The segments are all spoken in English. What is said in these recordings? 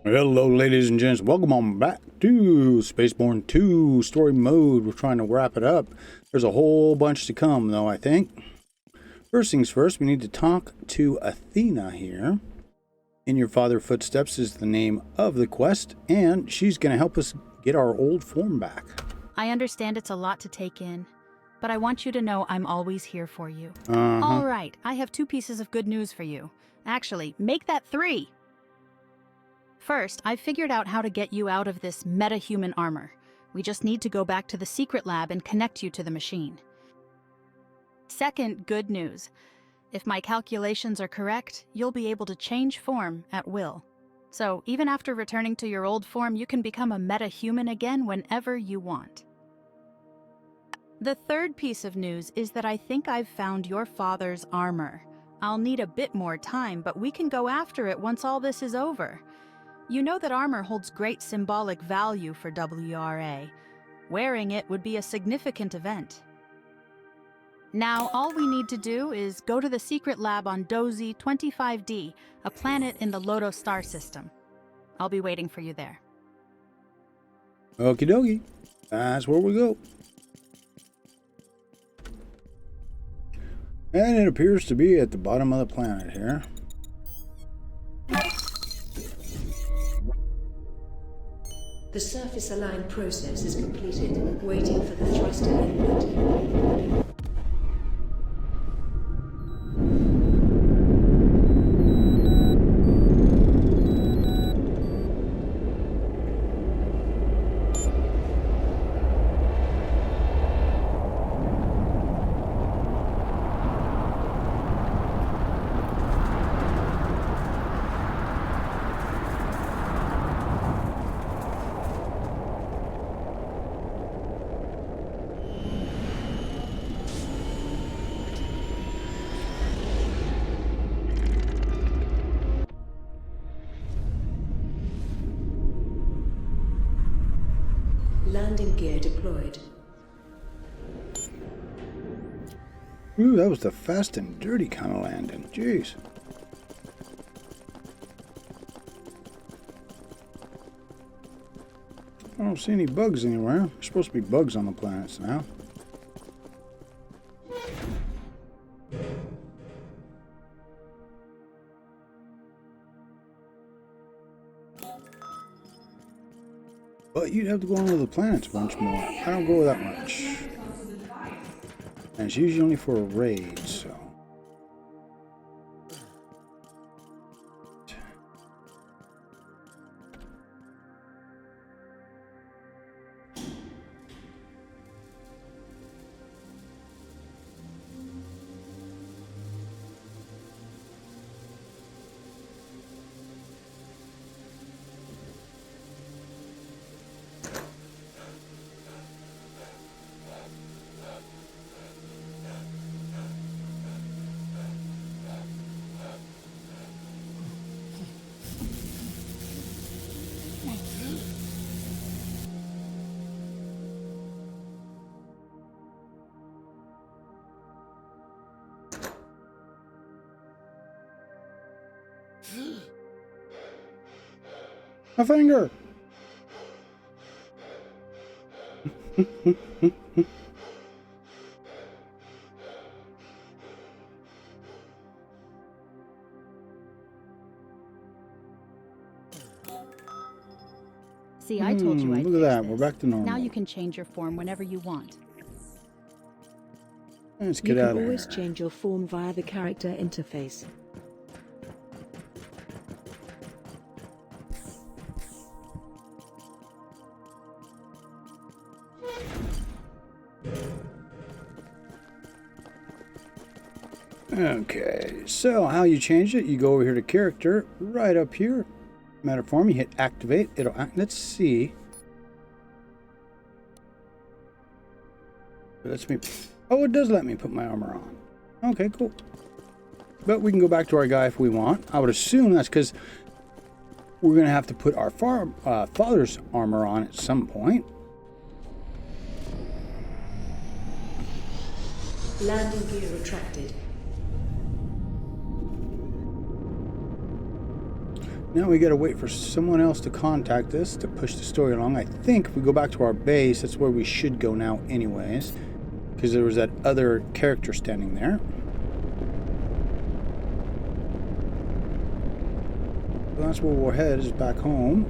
Hello, ladies and gents. Welcome on back to SpaceBourne 2 story mode. We're trying to wrap it up. There's a whole bunch to come, though, I think. First things first, we need to talk to Athena here. In Your Father Footsteps is the name of the quest, and she's going to help us get our old form back. I understand it's a lot to take in, but I want you to know I'm always here for you. All right, I have 2 pieces of good news for you. Actually, make that 3. First, I figured out how to get you out of this meta-human armor. We just need to go back to the secret lab and connect you to the machine. Second, good news. If my calculations are correct, you'll be able to change form at will. So even after returning to your old form, you can become a meta-human again whenever you want. The third piece of news is that I think I've found your father's armor. I'll need a bit more time, but we can go after it once all this is over. You know that armor holds great symbolic value for WRA. Wearing it would be a significant event. Now, all we need to do is go to the secret lab on Dozy 25D, a planet in the Loto star system. I'll be waiting for you there. Okie dokie. That's where we go. And it appears to be at the bottom of the planet here. The surface align process is completed, waiting for the thruster input. Landing gear deployed. Ooh, that was the fast and dirty kind of landing. Jeez. I don't see any bugs anywhere. There's supposed to be bugs on the planets now. But you'd have to go onto the planets a bunch more. I don't go that much. And it's usually only for a raid, so. My finger! See, I told you I'd look at that. fix We're this. back to normal. Now you can change your form whenever you want. Let's You get out can of always here. change your form via the character interface. Okay, so how you change it, you go over here to character, right up here, matter form, you hit activate, it'll act, let's see. It lets me, oh, it does let me put my armor on. Okay, cool. But we can go back to our guy if we want. I would assume that's because we're going to have to put our father's armor on at some point. Landing gear retracted. Now we gotta wait for someone else to contact us to push the story along. I think if we go back to our base, that's where we should go now anyways. Because there was that other character standing there. So that's where we'll head, is back home.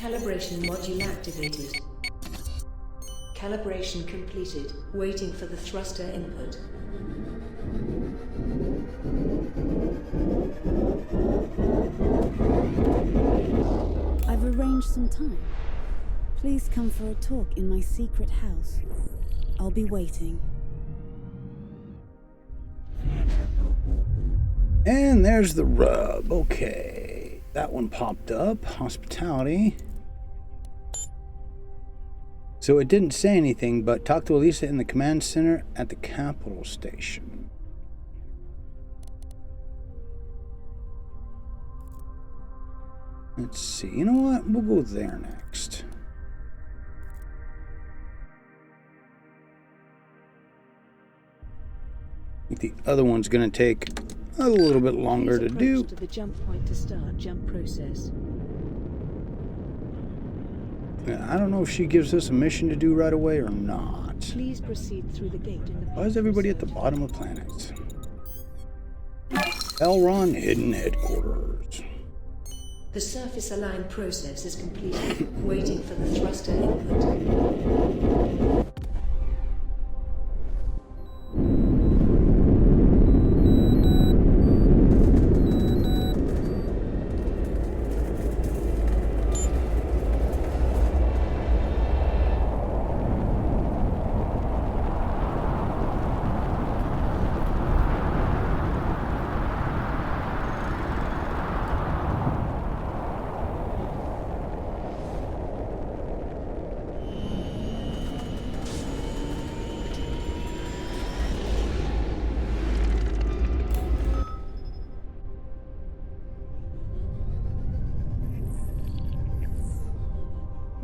Calibration module activated. Calibration completed. Waiting for the thruster input. I've arranged some time. Please come for a talk in my secret house. I'll be waiting. And there's the rub. Okay. That one popped up. Hospitality. So it didn't say anything, but talk to Elisa in the command center at the capital station. Let's see. You know what? We'll go there next. I think the other one's going to take a little bit longer to do. To the jump point to start jump process. I don't know if she gives us a mission to do right away or not. Please proceed through the gate in the Why is everybody at the bottom of planets? Elron Hidden Headquarters. The surface align process is completed. Waiting for the thruster input.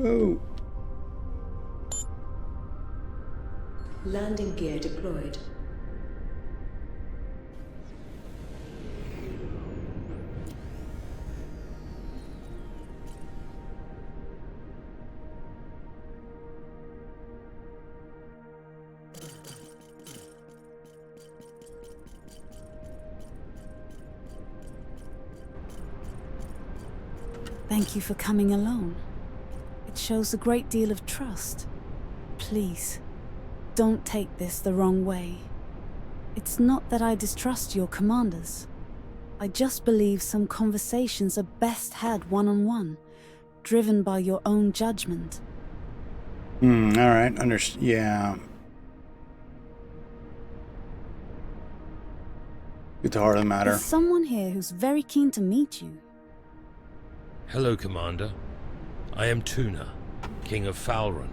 Oh. Landing gear deployed. Thank you for coming alone. It shows a great deal of trust. Please, don't take this the wrong way. It's not that I distrust your commanders. I just believe some conversations are best had one-on-one, driven by your own judgment. Alright, yeah. Get the heart of the matter. There's someone here who's very keen to meet you. Hello, Commander. I am Tuna, King of Falrun.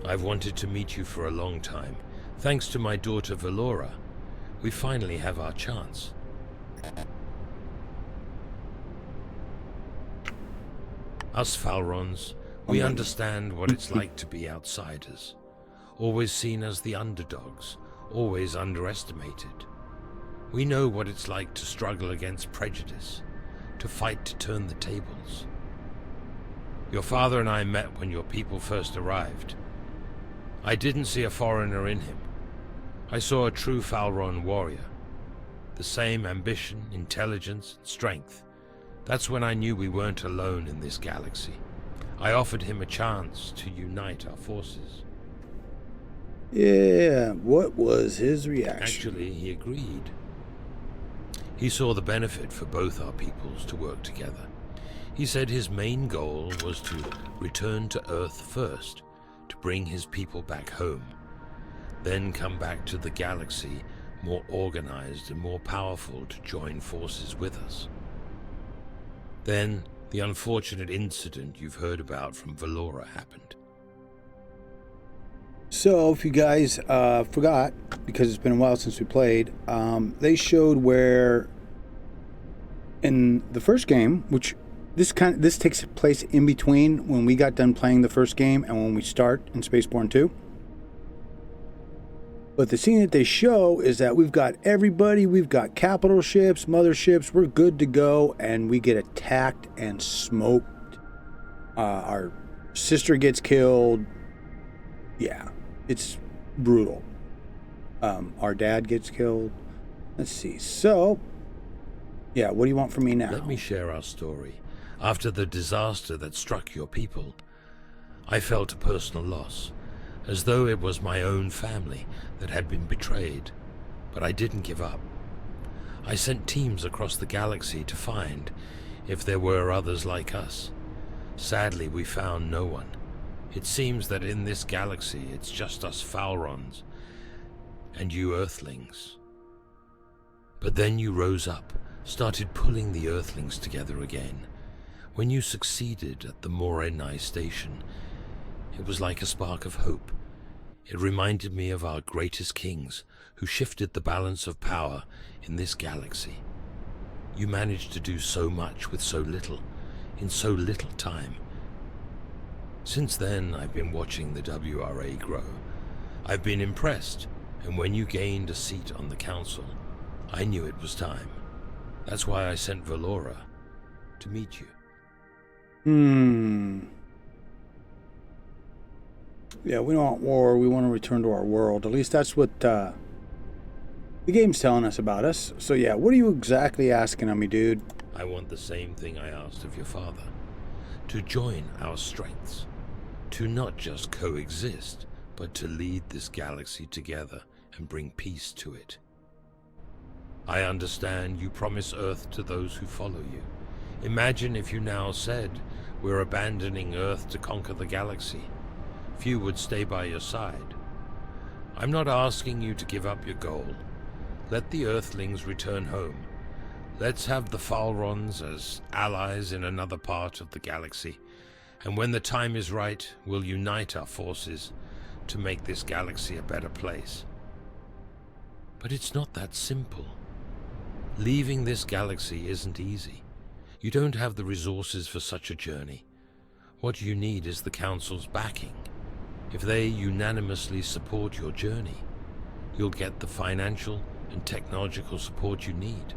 I've wanted to meet you for a long time. Thanks to my daughter Valora, we finally have our chance. Us Falrons, we understand what it's like to be outsiders. Always seen as the underdogs, always underestimated. We know what it's like to struggle against prejudice, to fight to turn the tables. Your father and I met when your people first arrived. I didn't see a foreigner in him. I saw a true Falron warrior. The same ambition, intelligence, strength. That's when I knew we weren't alone in this galaxy. I offered him a chance to unite our forces. Yeah, what was his reaction? Actually, he agreed. He saw the benefit for both our peoples to work together. He said his main goal was to return to Earth first, to bring his people back home, then come back to the galaxy more organized and more powerful to join forces with us. Then, the unfortunate incident you've heard about from Valora happened. So, if you guys forgot, because it's been a while since we played, they showed where in the first game, which this takes place in between when we got done playing the first game and when we start in SpaceBourne 2. But the scene that they show is that we've got everybody, we've got capital ships, motherships, we're good to go, and we get attacked and smoked. Our sister gets killed. Yeah, it's brutal. Our dad gets killed. Let's see. So, yeah, what do you want from me now? Let me share our story. After the disaster that struck your people, I felt a personal loss, as though it was my own family that had been betrayed. But I didn't give up. I sent teams across the galaxy to find if there were others like us. Sadly, we found no one. It seems that in this galaxy, it's just us Falrons and you Earthlings. But then you rose up, started pulling the Earthlings together again. When you succeeded at the Morenai station, it was like a spark of hope. It reminded me of our greatest kings who shifted the balance of power in this galaxy. You managed to do so much with so little, in so little time. Since then, I've been watching the WRA grow. I've been impressed, and when you gained a seat on the council, I knew it was time. That's why I sent Valora to meet you. Yeah, we don't want war. We want to return to our world. At least that's what the game's telling us about us. So yeah, what are you exactly asking of me, dude? I want the same thing I asked of your father. To join our strengths. To not just coexist, but to lead this galaxy together and bring peace to it. I understand you promise Earth to those who follow you. Imagine if you now said, we're abandoning Earth to conquer the galaxy. Few would stay by your side. I'm not asking you to give up your goal. Let the Earthlings return home. Let's have the Falrons as allies in another part of the galaxy. And when the time is right, we'll unite our forces to make this galaxy a better place. But it's not that simple. Leaving this galaxy isn't easy. You don't have the resources for such a journey. What you need is the Council's backing. If they unanimously support your journey, you'll get the financial and technological support you need,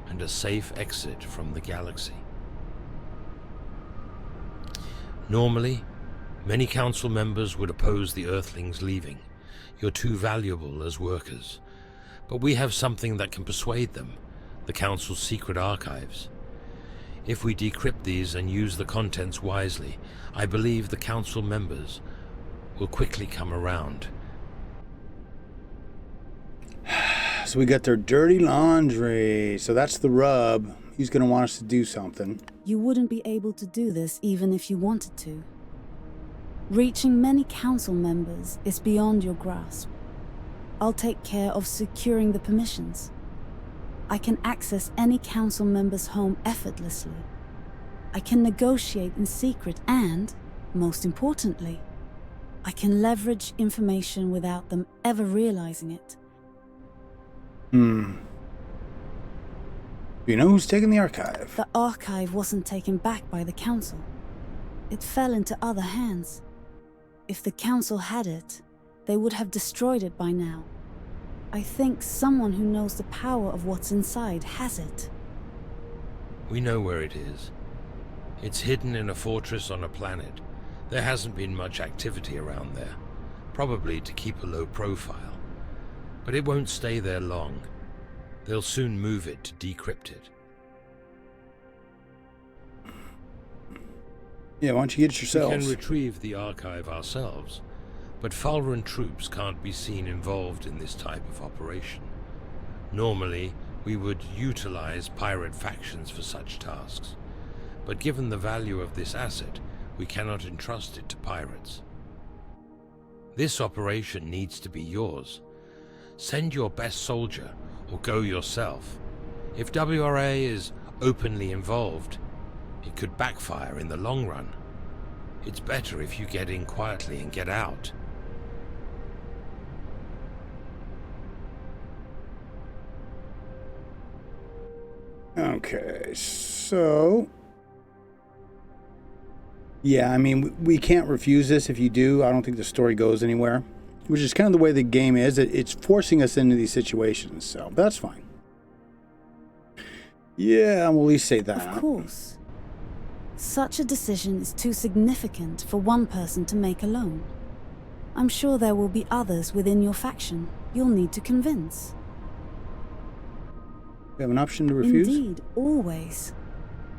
and a safe exit from the galaxy. Normally, many council members would oppose the Earthlings leaving. You're too valuable as workers. But we have something that can persuade them, the council's secret archives. If we decrypt these and use the contents wisely, I believe the council members will quickly come around. So we got their dirty laundry. So that's the rub. He's going to want us to do something. You wouldn't be able to do this even if you wanted to. Reaching many council members is beyond your grasp. I'll take care of securing the permissions. I can access any council member's home effortlessly. I can negotiate in secret and, most importantly, I can leverage information without them ever realizing it. You know who's taking the archive? The archive wasn't taken back by the council. It fell into other hands. If the council had it, they would have destroyed it by now. I think someone who knows the power of what's inside has it. We know where it is. It's hidden in a fortress on a planet. There hasn't been much activity around there, probably to keep a low profile. But it won't stay there long. They'll soon move it to decrypt it. Yeah, why don't you get it yourselves? We can retrieve the archive ourselves, but Falron troops can't be seen involved in this type of operation. Normally, we would utilize pirate factions for such tasks, but given the value of this asset, we cannot entrust it to pirates. This operation needs to be yours. Send your best soldier, or go yourself. If WRA is openly involved, it could backfire in the long run. It's better if you get in quietly and get out. Okay, so... yeah, I mean, we can't refuse this. If you do, I don't think the story goes anywhere. Which is kind of the way the game is. It's forcing us into these situations, so that's fine. Yeah, we'll at least say that. Of course. Such a decision is too significant for one person to make alone. I'm sure there will be others within your faction you'll need to convince. We have an option to refuse? Indeed, always.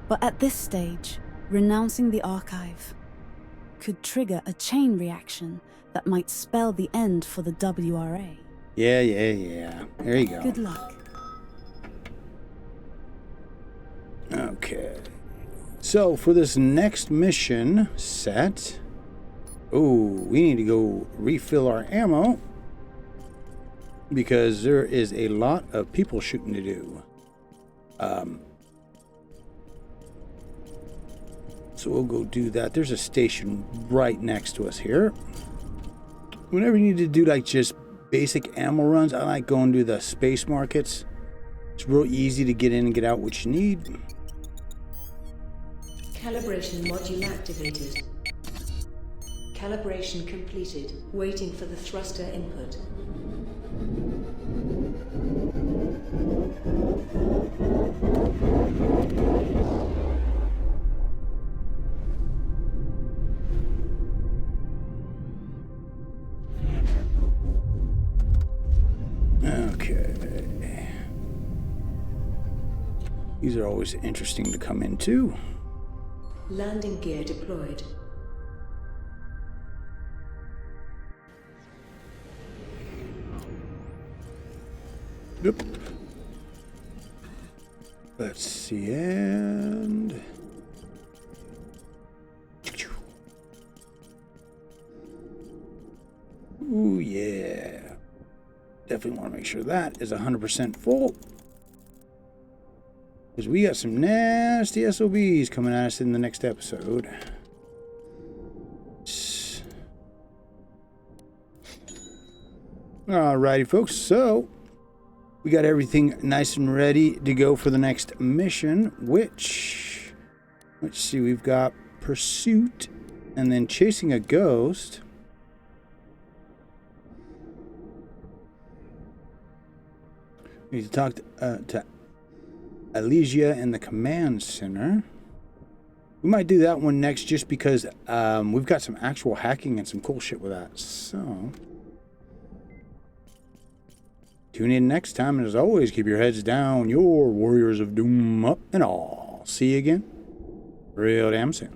But at this stage, renouncing the archive could trigger a chain reaction that might spell the end for the WRA. Yeah. There you go. Good luck. Okay. So, for this next mission set... oh, we need to go refill our ammo. Because there is a lot of people shooting to do. So we'll go do that. There's a station right next to us here. Whenever you need to do like just basic ammo runs, I like going to the space markets. It's real easy to get in and get out what you need. Calibration module activated. Calibration completed. Waiting for the thruster input. Okay. These are always interesting to come into. Landing gear deployed. Yep. Let's see, and... ooh, yeah. Definitely want to make sure that is 100% full. Because we got some nasty SOBs coming at us in the next episode. Alrighty, folks. So, we got everything nice and ready to go for the next mission, which... let's see, we've got Pursuit and then Chasing a Ghost. We need to talk to Elysia in the command center. We might do that one next just because we've got some actual hacking and some cool shit with that. So, tune in next time, and as always, keep your heads down, your warriors of doom up and all. See you again real damn soon.